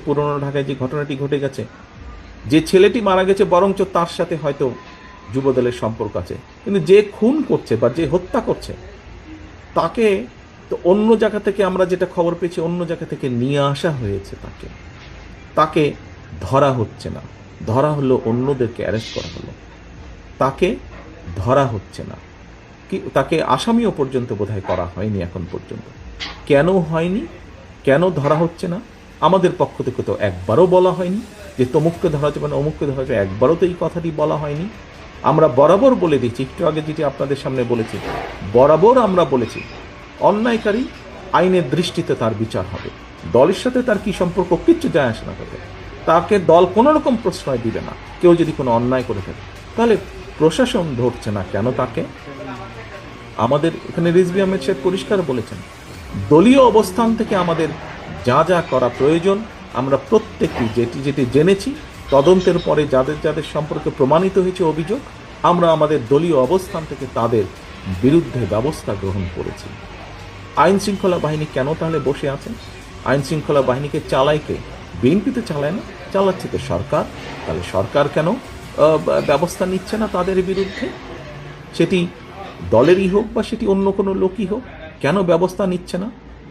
পুরনো ঢাকায় যে ঘটনাটি ঘটে গেছে, যে ছেলেটি মারা গেছে বরঞ্চ তার সাথে হয়তো যুবদলের সম্পর্ক আছে, কিন্তু যে খুন করছে বা যে হত্যা করছে তাকে তো অন্য জায়গা থেকে, আমরা যেটা খবর পেয়েছি, অন্য জায়গা থেকে নিয়ে আসা হয়েছে। তাকে ধরা হচ্ছে না, ধরা হলো অন্যদেরকে অ্যারেস্ট করা হলো, তাকে ধরা হচ্ছে না, কি তাকে আসামিও পর্যন্ত বোধহয় করা হয়নি এখন পর্যন্ত। কেন হয়নি, কেন ধরা হচ্ছে না? আমাদের পক্ষ থেকে তো একবারও বলা হয়নি যে তমুককে ধরা যাবে না, অমুককে ধরা যাবে, একবারও তো এই কথাটি বলা হয়নি। আমরা বরাবর বলে দিচ্ছি, একটু আগে যেটি আপনাদের সামনে বলেছি, বরাবর আমরা বলেছি অন্যায়কারী আইনের দৃষ্টিতে তার বিচার হবে। দলের সাথে তার কি সম্পর্ক কিচ্ছু যায় আসে না তাতে, তাকে দল কোনো রকম প্রশ্রয় দিবে না। কেউ যদি কোনো অন্যায় করে থাকে, তাহলে প্রশাসন ধরছে না কেন তাকে? আমাদের এখানে রিজভী আহমেদ সাহেব পরিষ্কার বলেছেন, দলীয় অবস্থান থেকে আমাদের যা যা করা প্রয়োজন আমরা প্রত্যেকটি যেটি যেটি জেনেছি, তদন্তের পরে যাদের যাদের সম্পর্কে প্রমাণিত হয়েছে অভিযোগ, আমরা আমাদের দলীয় অবস্থান থেকে তাদের বিরুদ্ধে ব্যবস্থা গ্রহণ করেছি। আইন শৃঙ্খলা বাহিনী কেন তাহলে বসে আছেন? আইন শৃঙ্খলা বাহিনীকে চালায় কে? বিএনপি তো চালায় না, চালাচ্ছে তো সরকার। তাহলে সরকার কেন ব্যবস্থা নিচ্ছে না তাদের বিরুদ্ধে? সেটি দলেরই হোক বা সেটি অন্য কোনো লোকই হোক, কেন ব্যবস্থা নিচ্ছে না?